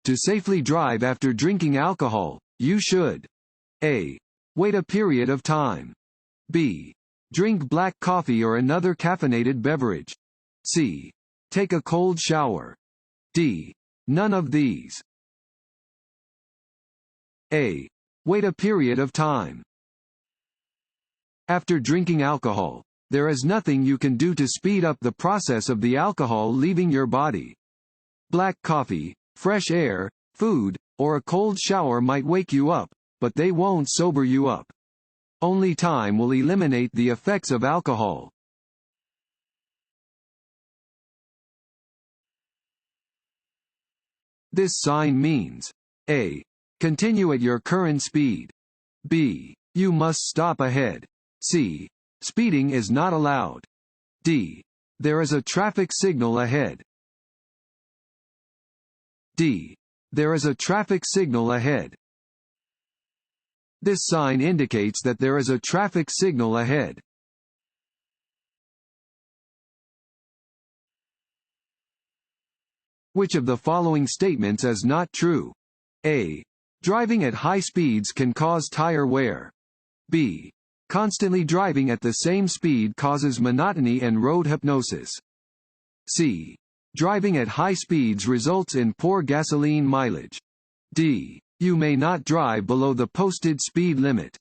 To safely drive after drinking alcohol, you should A. Wait a period of time. B. Drink black coffee or another caffeinated beverage. C. Take a cold shower. D. None of these. A. Wait a period of time. After drinking alcohol, there is nothing you can do to speed up the process of the alcohol leaving your body. Black coffee, fresh air, food, or a cold shower might wake you up, but they won't sober you up. Only time will eliminate the effects of alcohol. This sign means A. Continue at your current speed. B. You must stop ahead. C. Speeding is not allowed. D. There is a traffic signal ahead. D. There is a traffic signal ahead. This sign indicates that there is a traffic signal ahead. Which of the following statements is not true? A. Driving at high speeds can cause tire wear. B. Constantly driving at the same speed causes monotony and road hypnosis. C. Driving at high speeds results in poor gasoline mileage. D. You may not drive below the posted speed limit.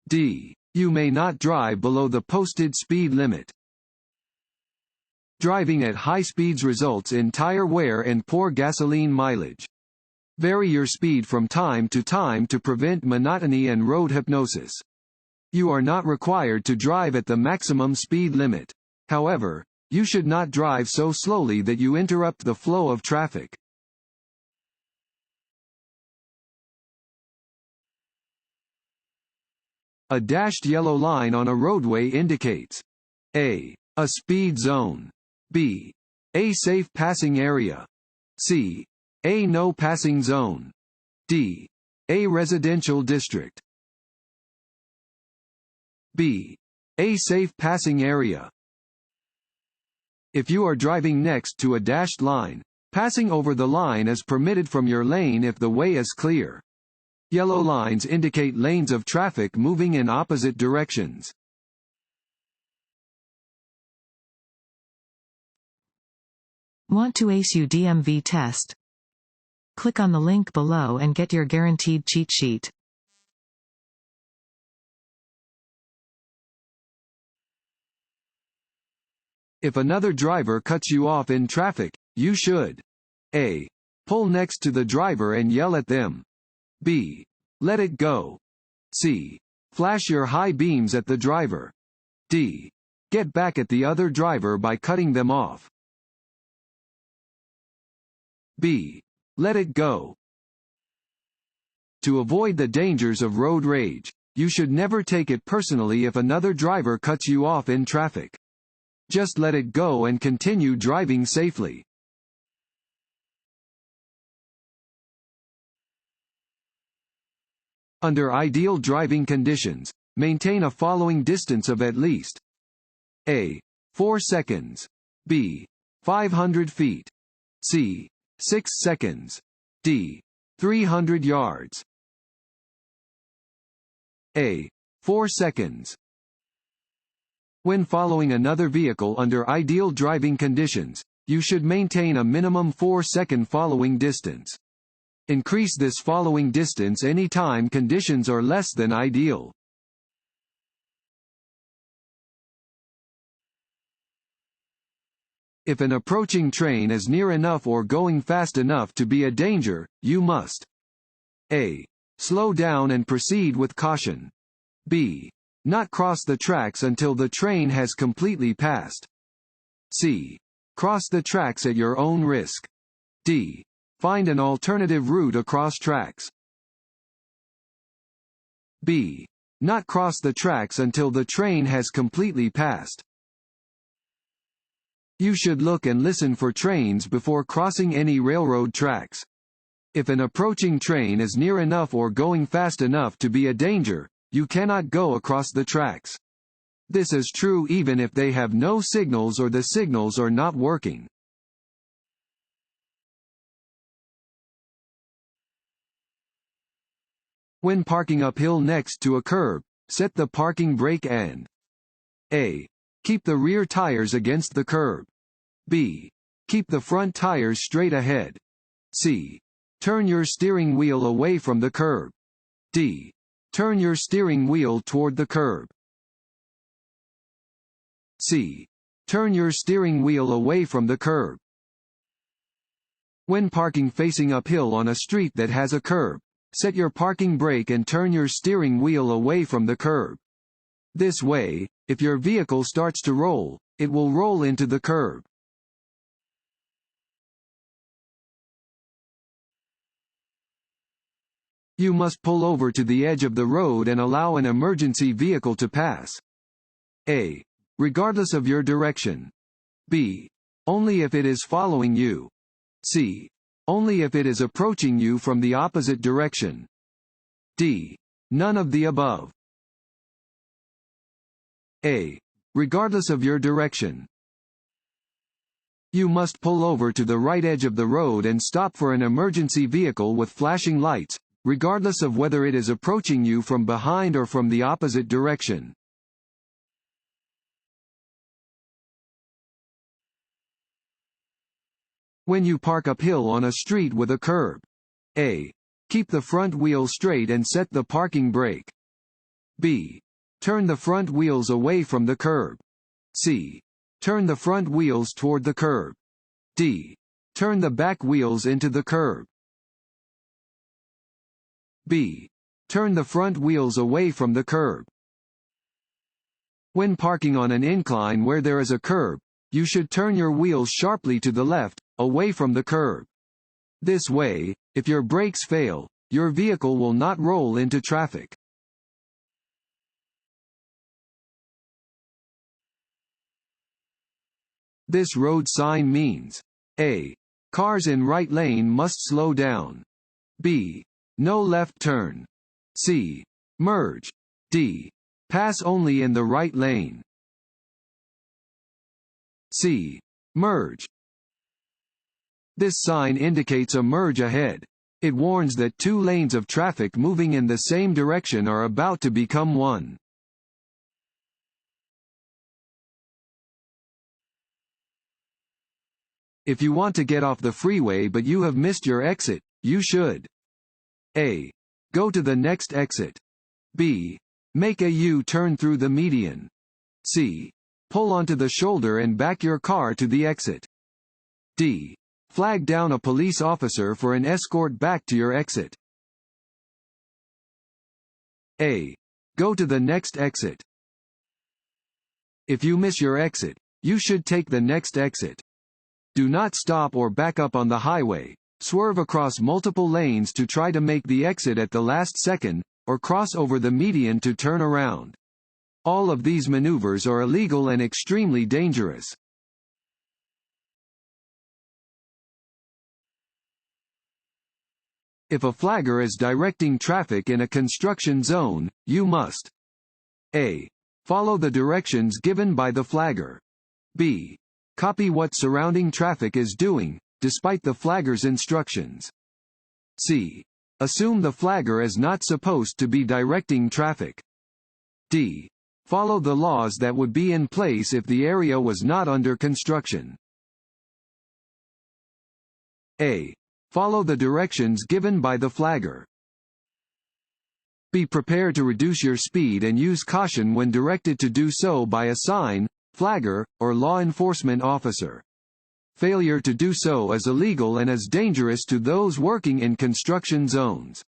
D. You may not drive below the posted speed limit. Driving at high speeds results in tire wear and poor gasoline mileage. Vary your speed from time to prevent monotony and road hypnosis. You are not required to drive at the maximum speed limit. However, you should not drive so slowly that you interrupt the flow of traffic. A dashed yellow line on a roadway indicates A. A speed zone. B. A safe passing area. C. A no passing zone. D. A residential district. B. A safe passing area. If you are driving next to a dashed line, passing over the line is permitted from your lane if the way is clear. Yellow lines indicate lanes of traffic moving in opposite directions. Want to ace your DMV test? Click on the link below and get your guaranteed cheat sheet. If another driver cuts you off in traffic, you should A. Pull next to the driver and yell at them. B. Let it go. C. Flash your high beams at the driver. D. Get back at the other driver by cutting them off. B. Let it go. To avoid the dangers of road rage, you should never take it personally if another driver cuts you off in traffic. Just let it go and continue driving safely. Under ideal driving conditions, maintain a following distance of at least A. 4 seconds. B. 500 feet. C. 6 seconds. D. 300 yards. A. 4 seconds. When following another vehicle under ideal driving conditions, you should maintain a minimum 4-second following distance. Increase this following distance any time conditions are less than ideal. If an approaching train is near enough or going fast enough to be a danger, you must A. Slow down and proceed with caution. B. Not cross the tracks until the train has completely passed. C. Cross the tracks at your own risk. D. Find an alternative route across tracks. B. Not cross the tracks until the train has completely passed. You should look and listen for trains before crossing any railroad tracks. If an approaching train is near enough or going fast enough to be a danger, you cannot go across the tracks. This is true even if they have no signals or the signals are not working. When parking uphill next to a curb, set the parking brake and A. Keep the rear tires against the curb. B. Keep the front tires straight ahead. C. Turn your steering wheel away from the curb. D. Turn your steering wheel toward the curb. C. Turn your steering wheel away from the curb. When parking facing uphill on a street that has a curb, set your parking brake and turn your steering wheel away from the curb. This way, if your vehicle starts to roll, it will roll into the curb. You must pull over to the edge of the road and allow an emergency vehicle to pass. A. Regardless of your direction. B. Only if it is following you. C. Only if it is approaching you from the opposite direction. D. None of the above. A. Regardless of your direction. You must pull over to the right edge of the road and stop for an emergency vehicle with flashing lights, regardless of whether it is approaching you from behind or from the opposite direction. When you park uphill on a street with a curb. A. Keep the front wheel straight and set the parking brake. B. Turn the front wheels away from the curb. C. Turn the front wheels toward the curb. D. Turn the back wheels into the curb. B. Turn the front wheels away from the curb. When parking on an incline where there is a curb, you should turn your wheels sharply to the left, away from the curb. This way, if your brakes fail, your vehicle will not roll into traffic. This road sign means A. Cars in right lane must slow down. B. No left turn. C. Merge. D. Pass only in the right lane. C. Merge. This sign indicates a merge ahead. It warns that two lanes of traffic moving in the same direction are about to become one. If you want to get off the freeway but you have missed your exit, you should A. Go to the next exit. B. Make a U-turn through the median. C. Pull onto the shoulder and back your car to the exit. D. Flag down a police officer for an escort back to your exit. A. Go to the next exit. If you miss your exit, you should take the next exit. Do not stop or back up on the highway, swerve across multiple lanes to try to make the exit at the last second, or cross over the median to turn around. All of these maneuvers are illegal and extremely dangerous. If a flagger is directing traffic in a construction zone, you must A. Follow the directions given by the flagger. B. Copy what surrounding traffic is doing, despite the flagger's instructions. C. Assume the flagger is not supposed to be directing traffic. D. Follow the laws that would be in place if the area was not under construction. A. Follow the directions given by the flagger. Be prepared to reduce your speed and use caution when directed to do so by a sign, flagger, or law enforcement officer. Failure to do so is illegal and is dangerous to those working in construction zones.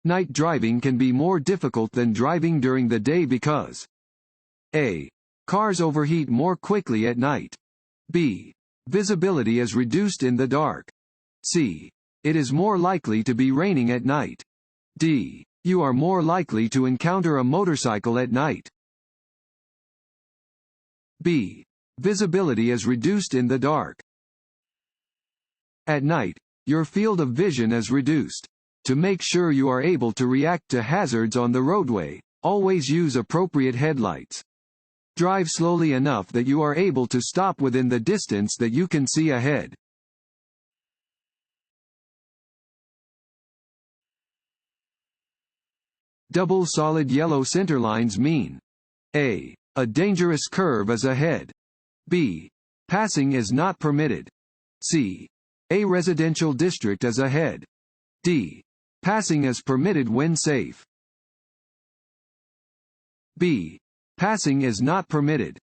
Night driving can be more difficult than driving during the day because A. Cars overheat more quickly at night. B. Visibility is reduced in the dark. C. It is more likely to be raining at night. D. You are more likely to encounter a motorcycle at night. B. Visibility is reduced in the dark. At night, your field of vision is reduced. To make sure you are able to react to hazards on the roadway, always use appropriate headlights. Drive slowly enough that you are able to stop within the distance that you can see ahead. Double solid yellow centerlines mean A. A dangerous curve is ahead. B. Passing is not permitted. C. A residential district is ahead. D. Passing is permitted when safe. B. Passing is not permitted.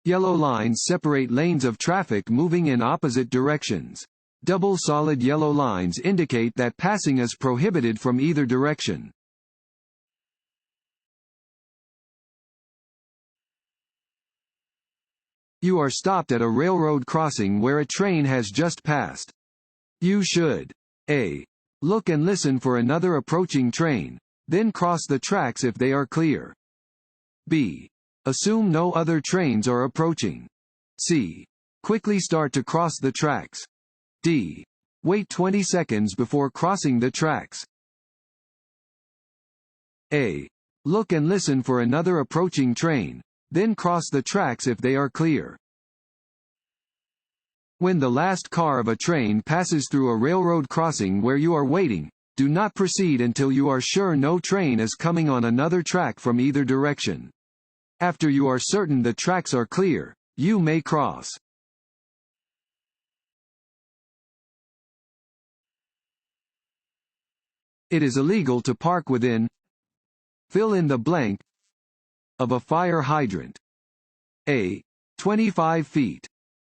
Yellow lines separate lanes of traffic moving in opposite directions. Double solid yellow lines indicate that passing is prohibited from either direction. You are stopped at a railroad crossing where a train has just passed. You should A. Look and listen for another approaching train, then cross the tracks if they are clear. B. Assume no other trains are approaching. C. Quickly start to cross the tracks. D. Wait 20 seconds before crossing the tracks. A. Look and listen for another approaching train, then cross the tracks if they are clear. When the last car of a train passes through a railroad crossing where you are waiting, do not proceed until you are sure no train is coming on another track from either direction. After you are certain the tracks are clear, you may cross. It is illegal to park within fill in the blank of a fire hydrant. A. 25 feet.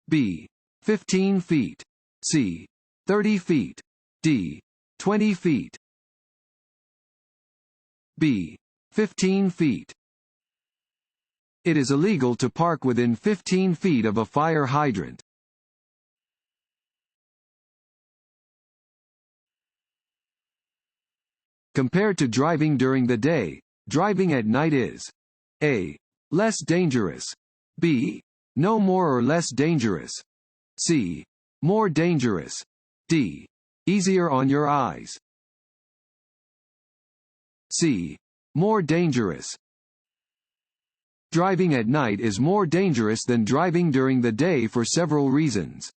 B. 15 feet. C. 30 feet. D. 20 feet. B. 15 feet. It is illegal to park within 15 feet of a fire hydrant. Compared to driving during the day, driving at night is A. Less dangerous. B. No more or less dangerous. C. More dangerous. D. Easier on your eyes. C. More dangerous. Driving at night is more dangerous than driving during the day for several reasons.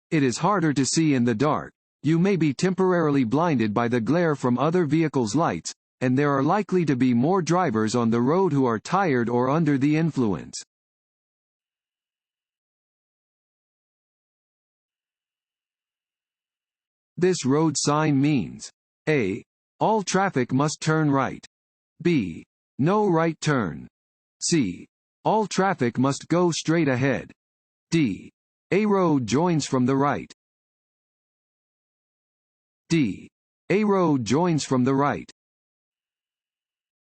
It is harder to see in the dark. You may be temporarily blinded by the glare from other vehicles' lights, and there are likely to be more drivers on the road who are tired or under the influence. This road sign means A. All traffic must turn right. B. No right turn. C. All traffic must go straight ahead. D. A road joins from the right. D. A road joins from the right.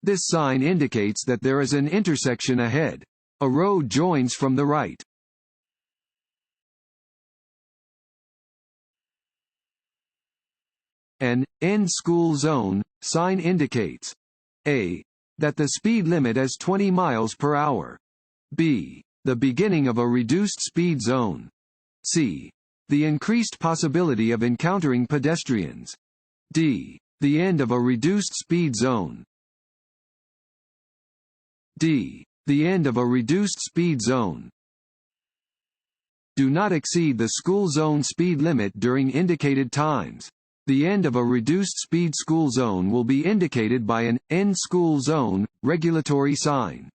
This sign indicates that there is an intersection ahead. A road joins from the right. An end school zone sign indicates A. That the speed limit is 20 miles per hour. B. The beginning of a reduced speed zone. C. The increased possibility of encountering pedestrians. D. The end of a reduced speed zone. D. The end of a reduced speed zone. Do not exceed the school zone speed limit during indicated times. The end of a reduced speed school zone will be indicated by an end school zone regulatory sign.